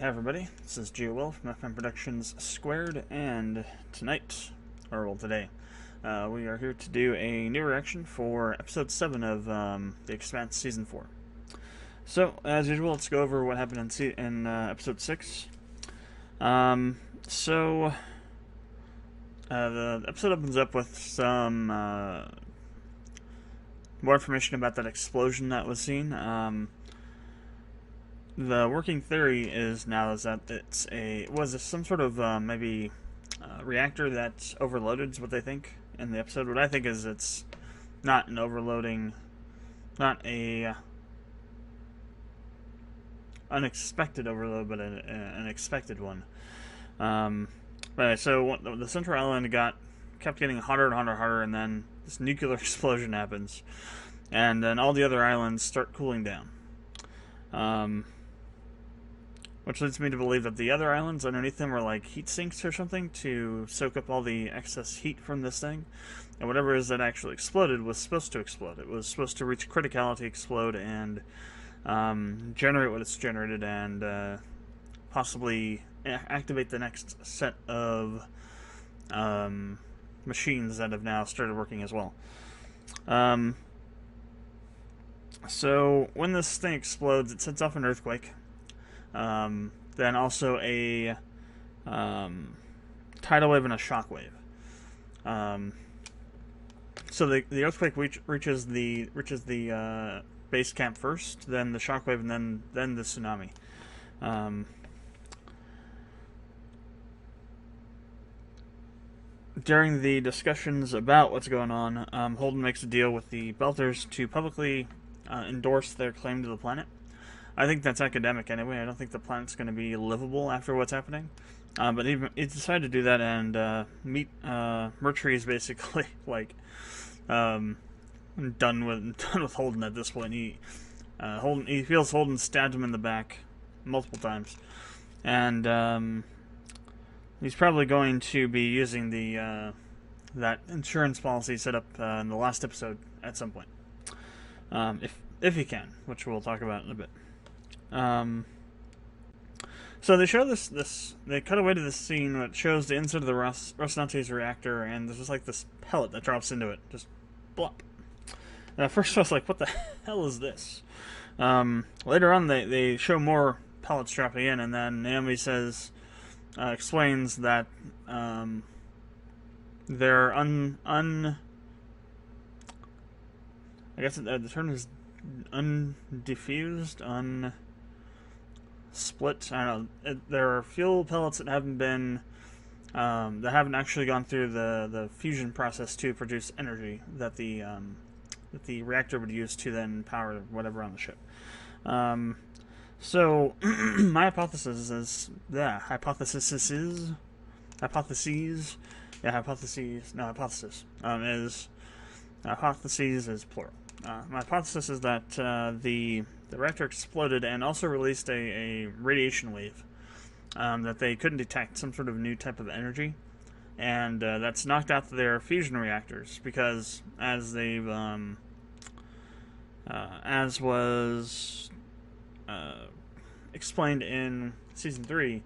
Hey everybody, this is Will from Productions², and tonight, or well today, we are here to do a new reaction for episode 7 of the Expanse Season 4. So, as usual, let's go over what happened in episode 6. The episode opens up with some more information about that explosion that was seen. The working theory is that it was some sort of reactor that's overloaded is what they think in the episode. What I think is it's not an overloading, not a unexpected overload, but an expected one. So the central island kept getting hotter and hotter, and then this nuclear explosion happens, and then all the other islands start cooling down. Which leads me to believe that the other islands underneath them were like heat sinks or something to soak up all the excess heat from this thing. And whatever it is that actually exploded was supposed to explode. It was supposed to reach criticality, explode, and generate what it's generated, and possibly activate the next set of machines that have now started working as well. So when this thing explodes, it sets off an earthquake. Then also a tidal wave and a shock wave. So the earthquake reaches the base camp first, then the shock wave, and then the tsunami. During the discussions about what's going on, Holden makes a deal with the Belters to publicly endorse their claim to the planet. I think that's academic anyway. I don't think the planet's going to be livable after what's happening. But he decided to do that, and Mercury is basically like done with Holden at this point. He feels Holden stabbed him in the back multiple times, and he's probably going to be using that insurance policy set up in the last episode at some point, if he can, which we'll talk about in a bit. So they show they cut away to this scene that shows the inside of the Rosnantes reactor, and there's just like this pellet that drops into it, just blop. And at first I was like, what the hell is this? Later on they show more pellets dropping in, and then Naomi explains that they're I guess the term is undiffused, split. I don't know. There are fuel pellets that haven't actually gone through the fusion process to produce energy that the reactor would use to then power whatever on the ship. So my hypothesis is hypotheses is plural. My hypothesis is that the reactor exploded and also released a radiation wave that they couldn't detect, some sort of new type of energy, and that's knocked out their fusion reactors because, as was explained in season 3,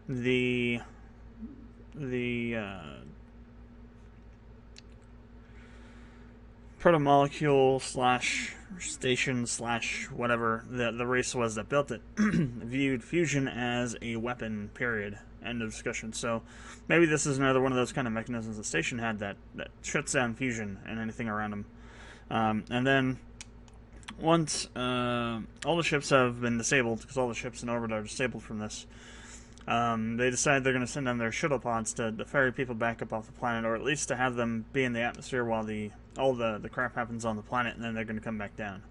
the protomolecule / station / whatever the race was that built it viewed fusion as a weapon, period, end of discussion. So maybe this is another one of those kind of mechanisms the station had that shuts down fusion and anything around them. And then once all the ships have been disabled, because all the ships in orbit are disabled from this, they decide they're going to send down their shuttle pods to ferry people back up off the planet, or at least to have them be in the atmosphere while all the crap happens on the planet, and then they're going to come back down.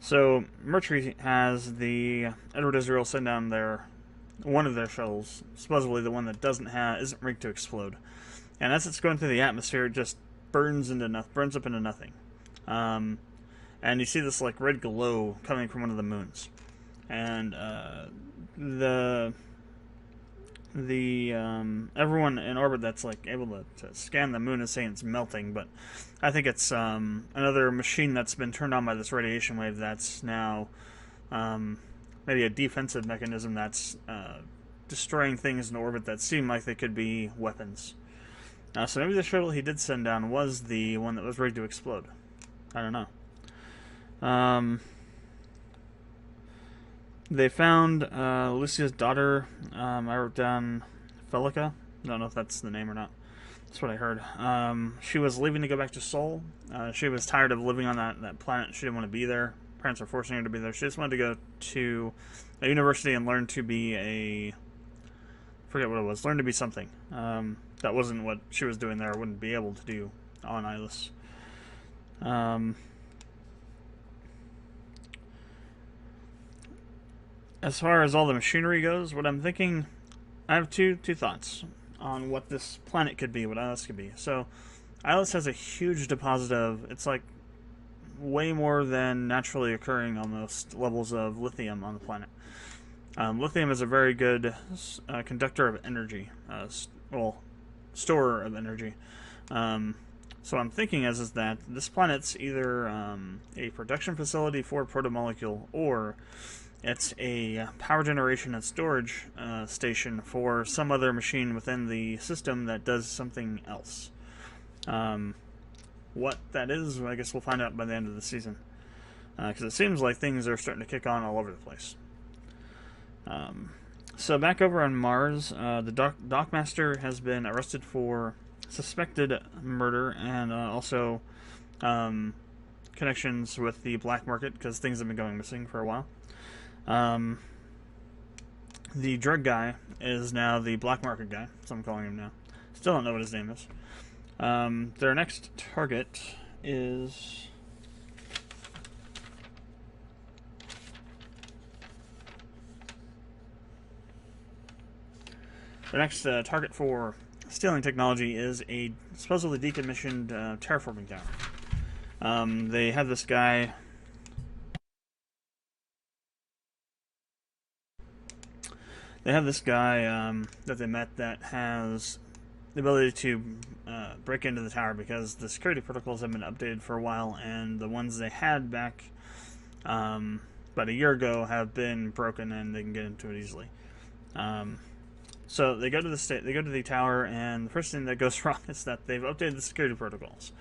So Mercury has the Edward Israel send down one of their shuttles, supposedly the one that isn't rigged to explode, and as it's going through the atmosphere, it just burns up into nothing. And you see this like red glow coming from one of the moons, and everyone in orbit that's like able to scan the moon is saying it's melting, but I think it's another machine that's been turned on by this radiation wave that's now maybe a defensive mechanism that's destroying things in orbit that seem like they could be weapons. So maybe the shuttle he did send down was the one that was rigged to explode. I don't know. They found Lucia's daughter. I wrote down Felica. I don't know if that's the name or not. That's what I heard. She was leaving to go back to Sol. She was tired of living on that planet. She didn't want to be there. Parents were forcing her to be there. She just wanted to go to a university and learn to be I forget what it was. Learn to be something. That wasn't what she was doing there. Or wouldn't be able to do on Ilis. As far as all the machinery goes, what I'm thinking, I have two thoughts on what this planet could be, what Ilis could be. So, Ilis has a huge deposit of, it's like way more than naturally occurring almost levels of lithium on the planet. Lithium is a very good conductor of energy, storer of energy. So what I'm thinking is that this planet's either a production facility for a protomolecule, or it's a power generation and storage station for some other machine within the system that does something else. What that is, I guess we'll find out by the end of the season. Because it seems like things are starting to kick on all over the place. So back over on Mars, the Dockmaster has been arrested for suspected murder and also connections with the black market, because things have been going missing for a while. The drug guy is now the black market guy, so I'm calling him now. Still don't know what his name is. Their next target is... Their next target for stealing technology is a supposedly decommissioned terraforming tower. They have this guy... that they met that has the ability to break into the tower, because the security protocols have been updated for a while, and the ones they had back about a year ago have been broken, and they can get into it easily. So they go to the tower, and the first thing that goes wrong is that they've updated the security protocols.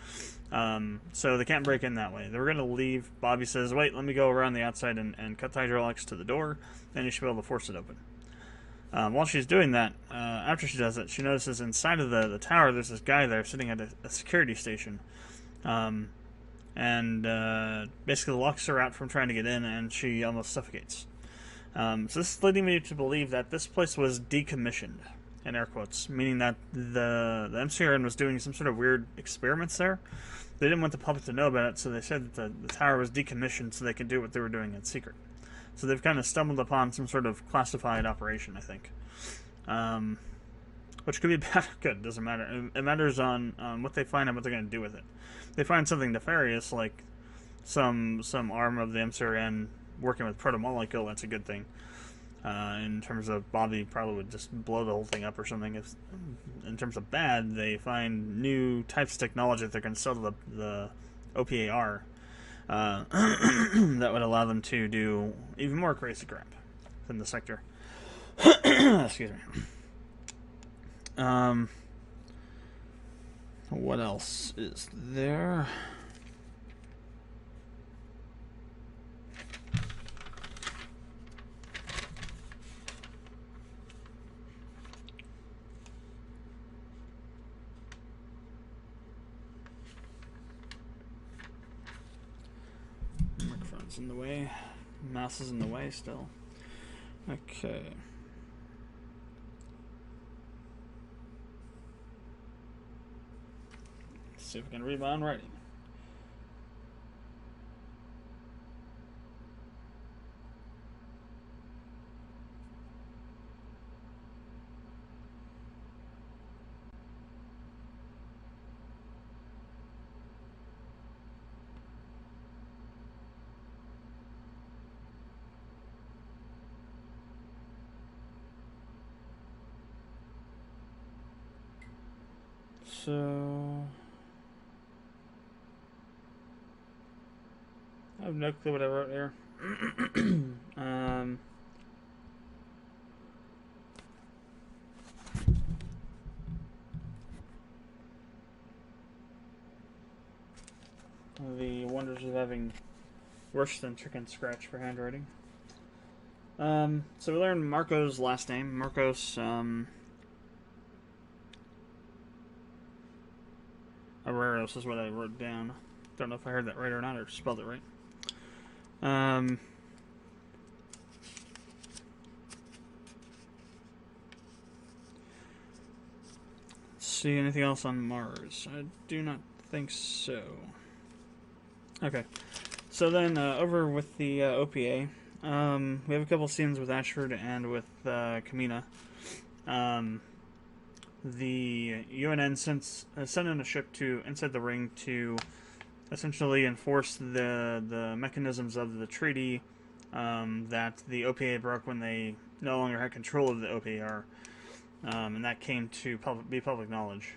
So they can't break in that way. They were going to leave. Bobby says, "Wait, let me go around the outside and cut the hydraulics to the door, then you should be able to force it open." While she's doing that, after she does it, she notices inside of the tower there's this guy there sitting at a security station. And basically locks her out from trying to get in, and she almost suffocates. So this is leading me to believe that this place was decommissioned, in air quotes, meaning that the MCRN was doing some sort of weird experiments there. They didn't want the public to know about it, so they said that the tower was decommissioned so they could do what they were doing in secret. So they've kind of stumbled upon some sort of classified operation, I think. Which could be bad or good, doesn't matter. It matters on what they find and what they're going to do with it. If they find something nefarious, like some arm of the MCRN working with protomolecule, that's a good thing. In terms of Bobby probably would just blow the whole thing up or something. If, in terms of bad, they find new types of technology that they're going to sell to the OPAR that would allow them to do even more crazy crap than the sector. Excuse me. What else is there? Microphone's in the way. Mouse is in the way still. Okay. Let's see if we can read my own writing. So I have no clue what I wrote here. The wonders of having worse than chicken scratch for handwriting. So we learned Marco's last name. Marcos Areros is what I wrote down. Don't know if I heard that right or not, or spelled it right. See anything else on Mars? I do not think so. Okay, so then over with the OPA, we have a couple scenes with Ashford and with Kamina. The UNN sent in a ship to inside the ring to essentially enforce the mechanisms of the treaty that the OPA broke when they no longer had control of the OPR. And that came to be public knowledge.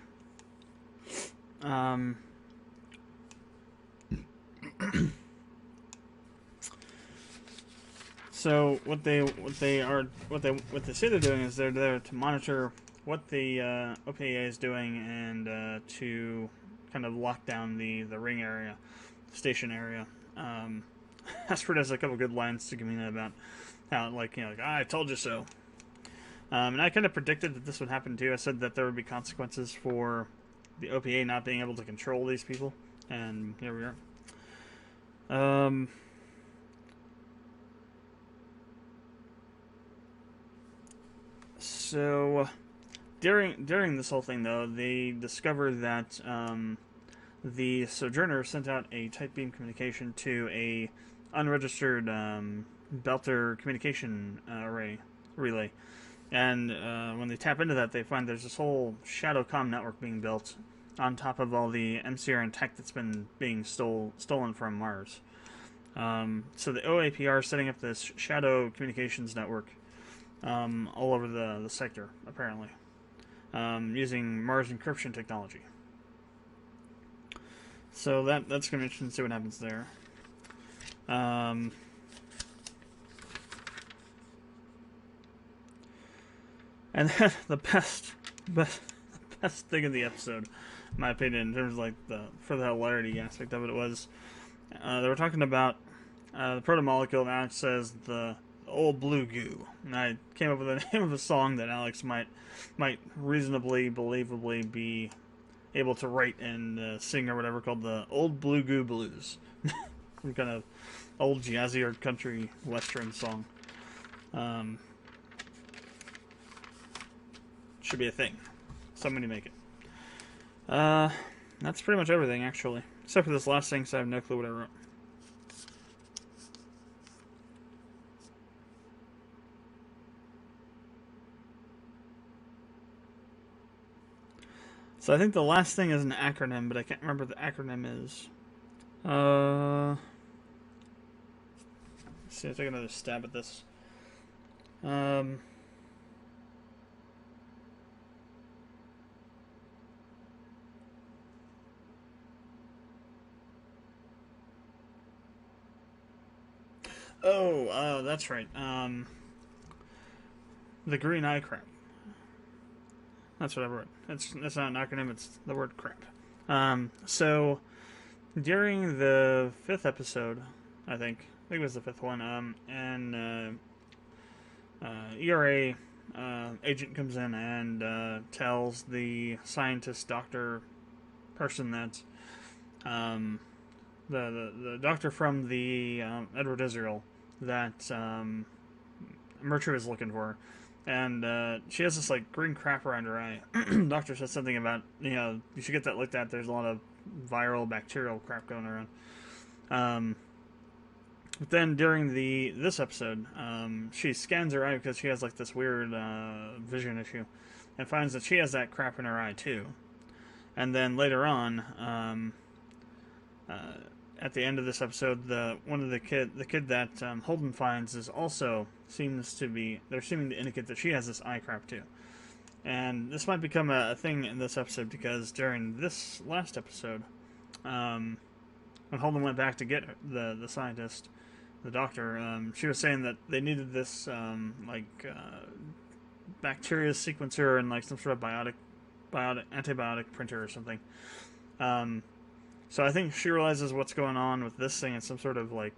So what they say they're doing is they're there to monitor what the OPA is doing and to kind of lock down the ring area, station area. Ashford has a couple good lines to Kamina about how I told you so. And I kind of predicted that this would happen too. I said that there would be consequences for the OPA not being able to control these people, and here we are. So during this whole thing, though, they discovered that the Sojourner sent out a tight beam communication to a unregistered Belter communication relay. And when they tap into that, they find there's this whole shadow comm network being built on top of all the MCR and tech that's been being stolen from Mars. So the OAPR is setting up this shadow communications network all over the sector, apparently, using Mars encryption technology. So that's going to be interesting to see what happens there. And then the best thing of the episode, in my opinion, in terms of for the hilarity aspect of it, was they were talking about the proto-molecule, and Alex says the old blue goo. And I came up with the name of a song that Alex might reasonably, believably be able to write and sing or whatever, called the Old Blue Goo Blues. Some kind of old jazzy or country western song. Should be a thing. Somebody make it. That's pretty much everything, actually. Except for this last thing, so I have no clue what I wrote. So I think the last thing is an acronym, but I can't remember what the acronym is. Let's see, I'll take another stab at this. Oh, that's right. The green eye crap. That's what I wrote. That's not an acronym, it's the word crap. So, during the 5th episode, I think it was the 5th one, and ERA agent comes in and tells the scientist doctor person that the doctor from the Edward Israel that Mertru is looking for. And she has this green crap around her eye. Doctor says something about, you should get that looked at. There's a lot of viral, bacterial crap going around. But then during this episode, she scans her eye because she has this weird vision issue, and finds that she has that crap in her eye too. And then later on, at the end of this episode, the kid that Holden finds is also they're seeming to indicate that she has this eye crap too. And this might become a thing in this episode, because during this last episode, when Holden went back to get the scientist, the doctor, she was saying that they needed this bacteria sequencer and some sort of antibiotic printer or something. So I think she realizes what's going on with this thing. It's some sort of like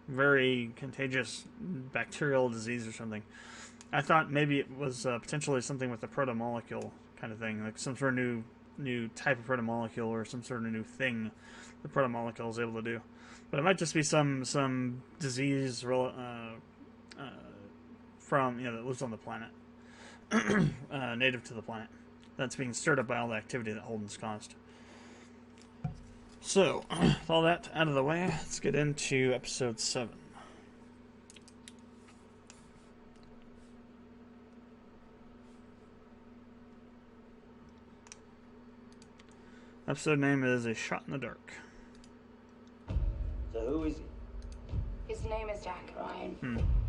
very contagious bacterial disease or something. I thought maybe it was potentially something with the protomolecule kind of thing, like some sort of new type of protomolecule or some sort of new thing the protomolecule is able to do. But it might just be some disease from that lives on the planet, native to the planet, that's being stirred up by all the activity that Holden's caused. So, with all that out of the way, let's get into episode 7. Episode name is A Shot in the Dark. So who is he? His name is Jack Ryan.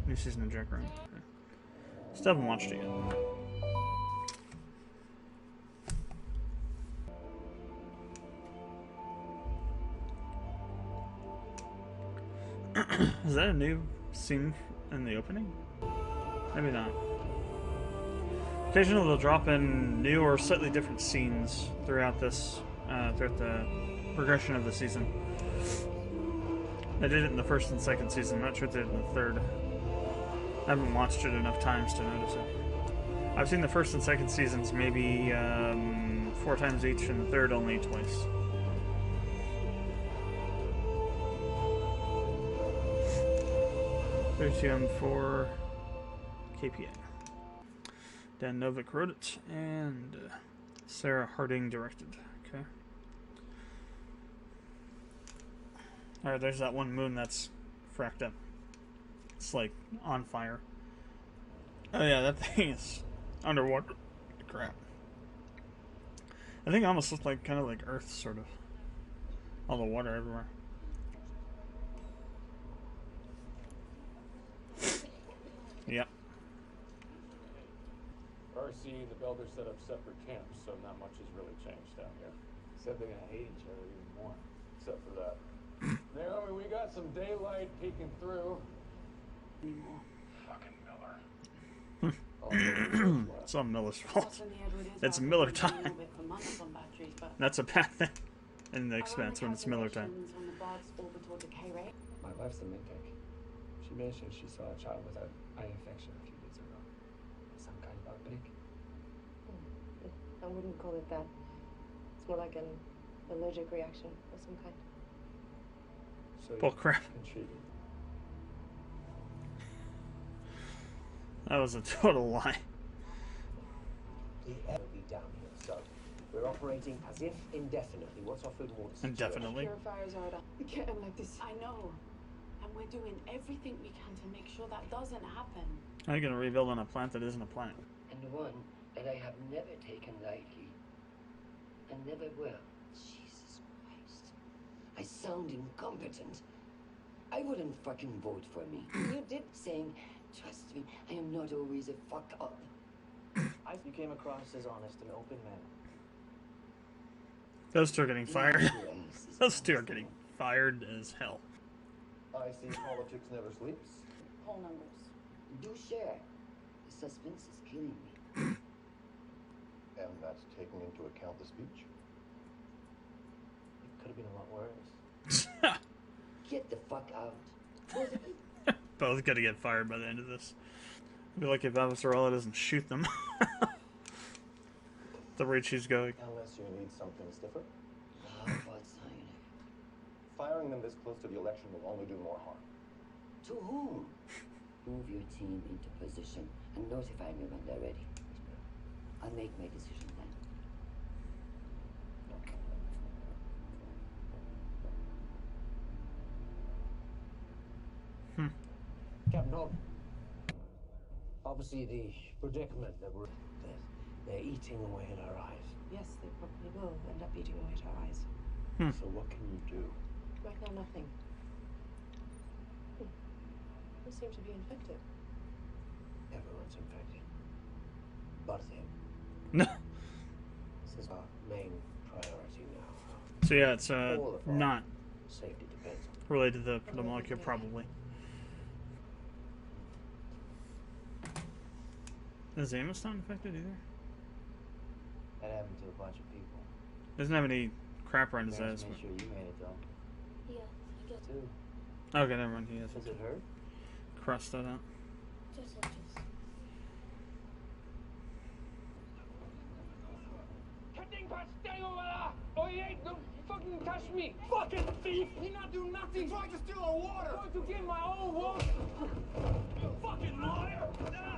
New season of Jack Ryan. Okay. Still haven't watched it yet. Is that a new scene in the opening? Maybe not. Occasionally they'll drop in new or slightly different scenes throughout this, throughout the progression of the season. I did it in the first and second season. I'm not sure if they did it in the third. I haven't watched it enough times to notice it. I've seen the first and second seasons maybe 4 times each, and the third only twice. for KPA. Dan Novick wrote it, and Sarah Harding directed. Okay. Alright, there's that one moon that's fracked up. It's like on fire. Oh yeah, that thing is underwater. Crap. I think it almost looked like kind of like Earth, sort of. All the water everywhere. Yep. RC, the Builders set up separate camps, so not much has really changed down here. Except they're gonna hate each other even more. Except for that. Naomi, we got some daylight peeking through. Fucking Miller. It's all Miller's fault. It's Miller time. That's a bad thing in the Expanse when it's Miller time. My wife's a midtech. She mentioned she saw a child with an eye infection a few days ago. Some kind of outbreak. I wouldn't call it that. It's more like an allergic reaction of some kind. So Bull crap. Intriguing. That was a total lie. The air will be down here, so we're operating as if indefinitely. What's our food and water situation? Indefinitely. Purifiers are getting like this. I know. And we're doing everything we can to make sure that doesn't happen. How are you going to rebuild on a plant that isn't a plant? And one that I have never taken lightly. And never will. Jesus Christ. I sound incompetent. I wouldn't fucking vote for me. You did saying, trust me, I am not always a fuck up. You came across as honest and open man. Those two are getting fired. Those two are getting fired as hell. I see politics never sleeps. Whole numbers. Do share. The suspense is killing me. And that's taking into account the speech? It could have been a lot worse. Get the fuck out. Both gonna get fired by the end of this. It'd be like if Avasarala doesn't shoot them. The rate she's going. Unless you need something stiffer. What's sign? Firing them this close to the election will only do more harm. To whom? Move your team into position and notify me when they're ready. I'll make my decision then. Captain, obviously the predicament that they're eating away at our eyes. Yes, they probably will end up eating away at our eyes. So what can you do? Right now, nothing. We seem to be infected. Everyone's infected. But him. No. This is our main priority now. So yeah, it's All of our not safety depends on related to the molecule, probably. Is Amos not infected either? that happened to a bunch of people. Doesn't have any crap around his Make eyes. sure you made it though. Yeah, I get Too. Okay, never mind. He has Does it hurt? crossed that out. just inches. Cutting part, stay over there! Oh, you ain't gonna fucking touch me! Fucking thief! He not do nothing! He tried to steal our water! I'm going to get my own water! You fucking liar!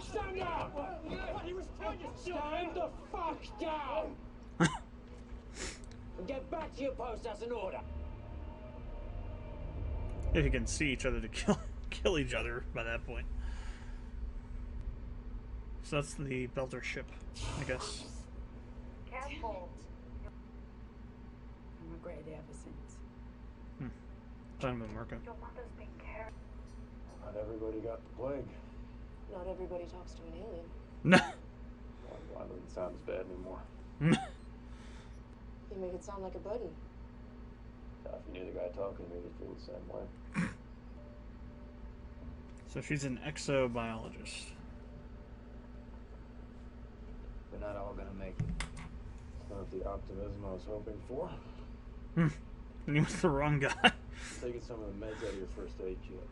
Stand down! What? He was trying to steal. Stand the fuck down! And get back to your post, that's an order! If you can see each other to kill each other by that point. So that's the Belter ship, I guess. Careful. I regretted it ever since. Talking about Marco. Your mother's been careful. Not everybody got the plague. Not everybody talks to an alien. No. Well, that doesn't sound as bad anymore. You make it sound like a burden. If you knew the guy talking to me, you'd feel the same way. So she's an exobiologist. We're not all gonna make it. It's not the optimism I was hoping for. And he was the wrong guy. Taking some of the meds out of your first aid kit.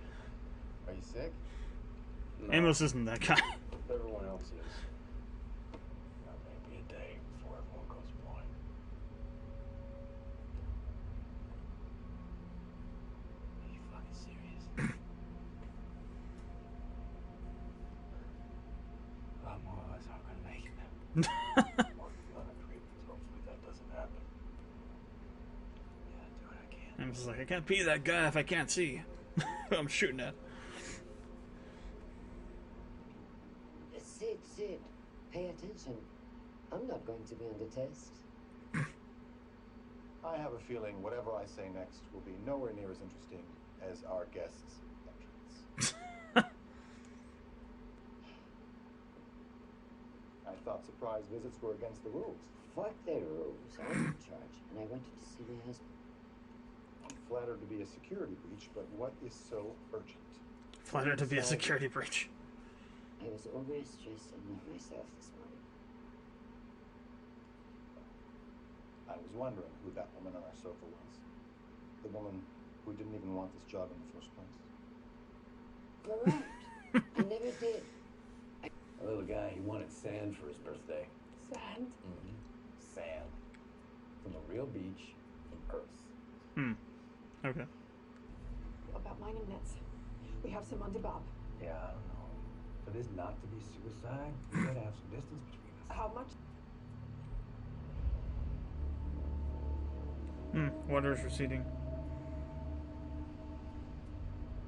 Are you sick? No, Amos isn't that guy. everyone else is. That may be a day before everyone goes blind. Are you fucking serious? A lot more of us aren't gonna make it. Working on a treatment, hopefully that doesn't happen. Yeah, do what I can. Amos is like, I can't be that guy if I can't see. I'm shooting at. Sid, pay attention. I'm not going to be on the test. I have a feeling whatever I say next will be nowhere near as interesting as our guest's entrance. I thought surprise visits were against the rules. Fuck their rules. I'm in charge, and I wanted to see my husband. I'm flattered to be a security breach, but what is so urgent? Flattered to be a security breach. I was overstressed and not myself this morning. I was wondering who that woman on our sofa was. The woman who didn't even want this job in the first place. You're right. I never did. A little guy, he wanted sand for his birthday. Sand? Sand. From a real beach from Earth. Okay. What about mining nets? We have some under Bob. Yeah, I don't know. For this not to be suicide, we gotta have some distance between us. How much? Water is receding.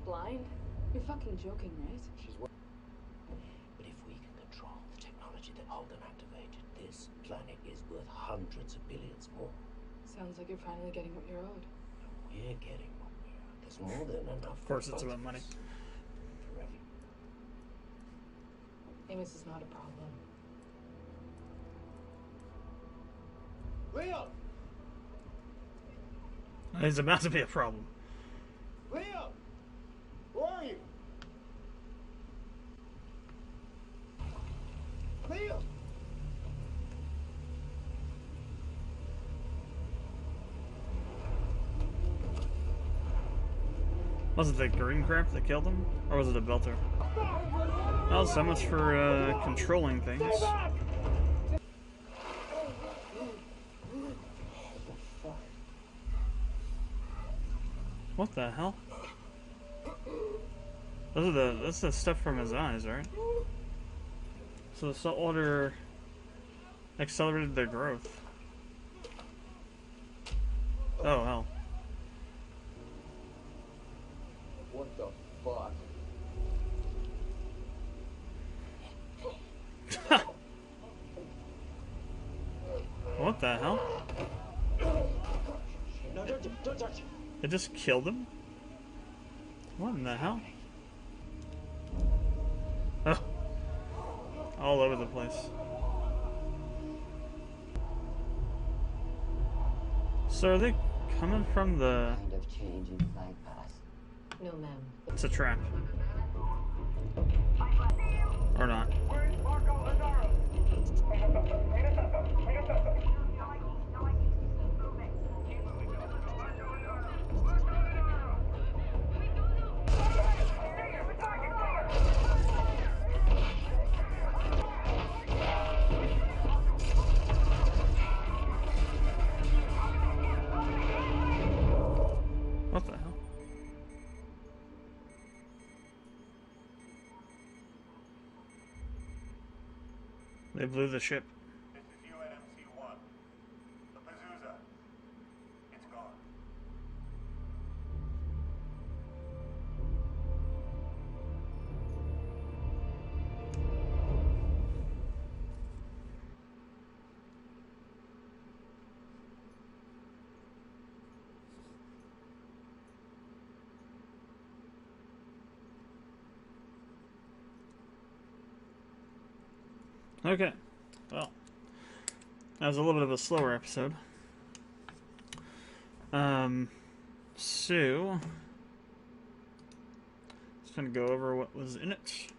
Blind? You're fucking joking, right? But if we can control the technology that Holden activated, this planet is worth hundreds of billions more. Sounds like you're finally getting what you're owed. We're getting what we're. There's more than enough. Of course, it's about money. For everyone. Amos is not a problem. Leo! It's about to be a problem. Leo! Where are you? Leo! Was it the green crap that killed him? Or was it a Belter? Oh, so much for controlling things. What the hell? That's the stuff from his eyes, right? So the salt water accelerated their growth. Oh hell. What the fuck? What the hell? No, don't touch it. It just killed him? What in the hell? Oh. All over the place. So are they coming from the... Kind of change in flight path. No, ma'am. It's a trap. Or not. They blew the ship. This is UNMC-1. The Pazuzu. It's gone. Okay, well, that was a little bit of a slower episode. So just gonna go over what was in it.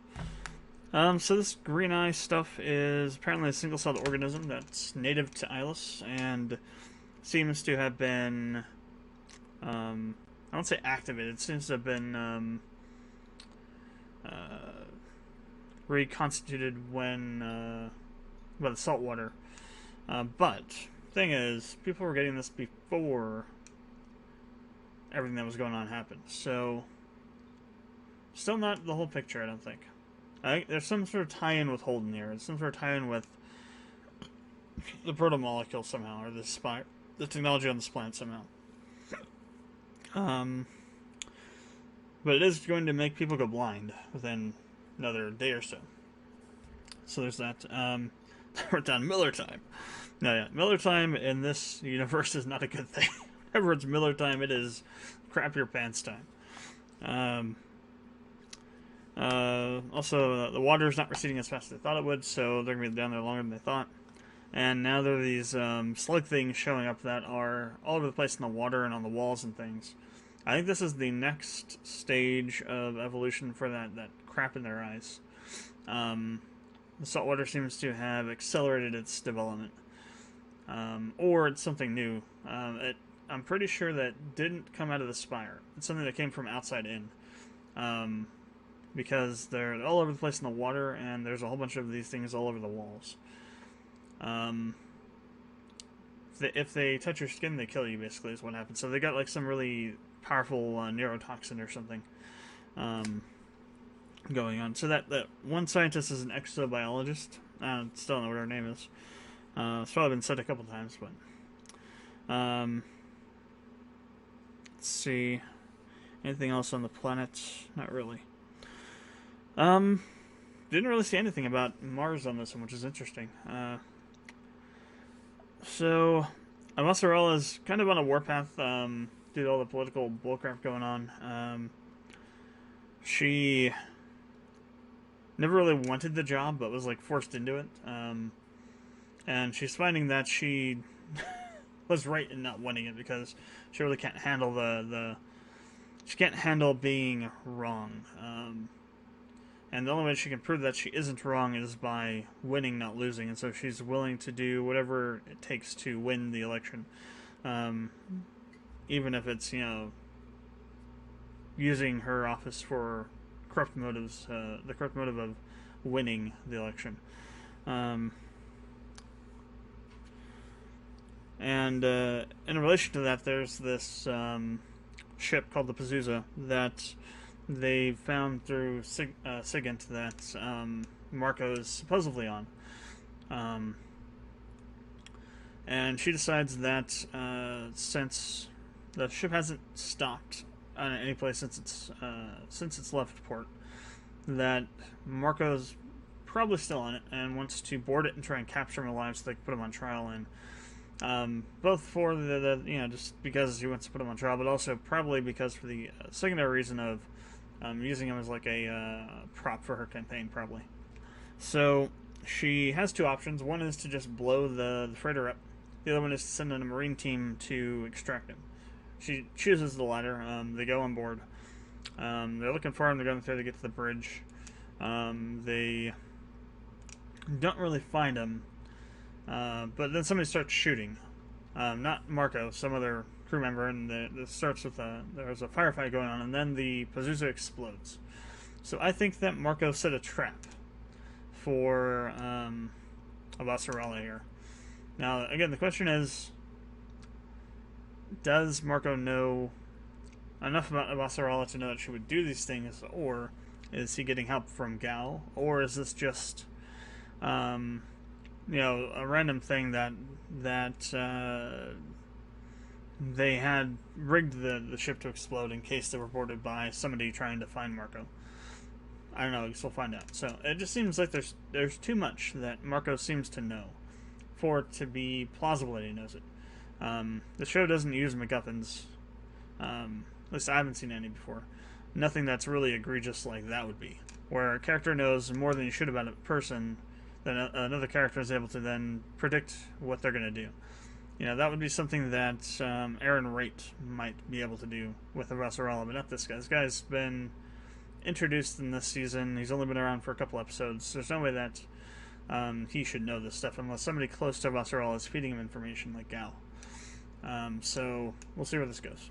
So this green eye stuff is apparently a single-celled organism that's native to Ilis and seems to have been, I won't say activated. It seems to have been reconstituted when by the salt water. But thing is, people were getting this before everything that was going on happened. So still not the whole picture, I don't think. I think there's some sort of tie-in with Holden here. There's some sort of tie-in with the proto-molecule somehow, or the technology on this planet somehow. But it is going to make people go blind within another day or so. So there's that. We're down Miller time. No, yeah, Miller time in this universe is not a good thing. Whenever it's Miller time, it is crap your pants time. Also, the water is not receding as fast as they thought it would, so they're going to be down there longer than they thought. And now there are these slug things showing up that are all over the place in the water and on the walls and things. I think this is the next stage of evolution for that crap in their eyes. The saltwater seems to have accelerated its development. Or it's something new. I'm pretty sure that didn't come out of the spire. It's something that came from outside in. Because they're all over the place in the water, and there's a whole bunch of these things all over the walls. If they touch your skin, they kill you, basically, is what happens. So they got, like, some really powerful neurotoxin or something going on. So that one scientist is an exobiologist. I still don't know what her name is. It's probably been said a couple times, but... let's see. Anything else on the planet? Not really. Didn't really see anything about Mars on this one, which is interesting. So, Amasarella is kind of on a warpath due to all the political bullcrap going on. She never really wanted the job, but was like forced into it. And she's finding that she was right in not wanting it because she really can't handle she can't handle being wrong. And the only way she can prove that she isn't wrong is by winning, not losing. And so she's willing to do whatever it takes to win the election. Even if it's, using her office for corrupt motives, the corrupt motive of winning the election. And in relation to that, there's this ship called the Pazuzu that they found through SIGINT that Marco's supposedly on. And she decides that since the ship hasn't stopped on any place since it's left port, that Marco's probably still on it and wants to board it and try and capture him alive so they can put him on trial. And both for the just because he wants to put him on trial, but also probably because for the secondary reason of using him as like a prop for her campaign, probably. So she has two options. One is to just blow the freighter up. The other one is to send in a marine team to extract him. She chooses the latter. They go on board. They're looking for him. They're going through. They get to the bridge. They don't really find him. But then somebody starts shooting. Not Marco, some other crew member, and it starts with there's a firefight going on, and then the Pazuzu explodes. So I think that Marco set a trap for Abbasarala here. Now, again, the question is, does Marco know enough about Abbasarala to know that she would do these things, or is he getting help from Gal, or is this just a random thing that they had rigged the ship to explode in case they were boarded by somebody trying to find Marco. I don't know. I guess we'll find out. So it just seems like there's too much that Marco seems to know for it to be plausible that he knows it. The show doesn't use MacGuffins. At least I haven't seen any before. Nothing that's really egregious like that would be. Where a character knows more than you should about a person, then another character is able to then predict what they're going to do. That would be something that Aaron Raitt might be able to do with the Vasarala, but not this guy. This guy's been introduced in this season. He's only been around for a couple episodes. There's no way that he should know this stuff unless somebody close to Vasarala is feeding him information like Gal. So we'll see where this goes.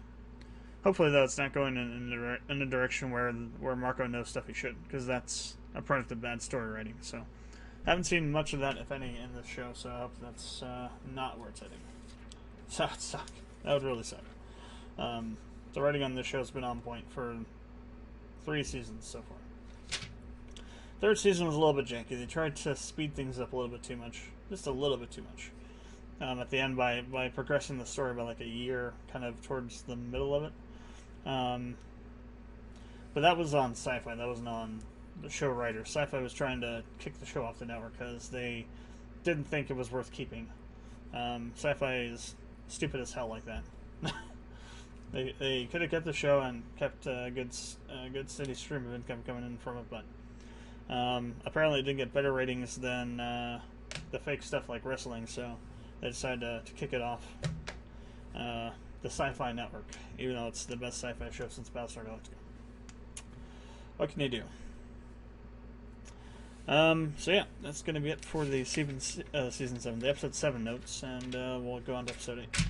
Hopefully, though, it's not going in a direction where Marco knows stuff he shouldn't, because that's a product of bad story writing. So haven't seen much of that, if any, in this show, so I hope that's not where it's heading. So that would suck. That would really suck. The writing on this show has been on point for 3 seasons so far. 3rd season was a little bit janky. They tried to speed things up a little bit too much. Just a little bit too much. At the end, by progressing the story by like a year, kind of towards the middle of it. But that was on Sci-Fi. That wasn't on the show writer. Sci-Fi was trying to kick the show off the network because they didn't think it was worth keeping. Sci-Fi is stupid as hell like that. They could have kept the show and kept a good steady stream of income coming in from it, but apparently it didn't get better ratings than the fake stuff like wrestling, so they decided to kick it off the Sci-Fi Network, even though it's the best sci-fi show since Battlestar Galactica. What can you do? So yeah, that's going to be it for the season 7, the episode 7 notes, and we'll go on to episode 8.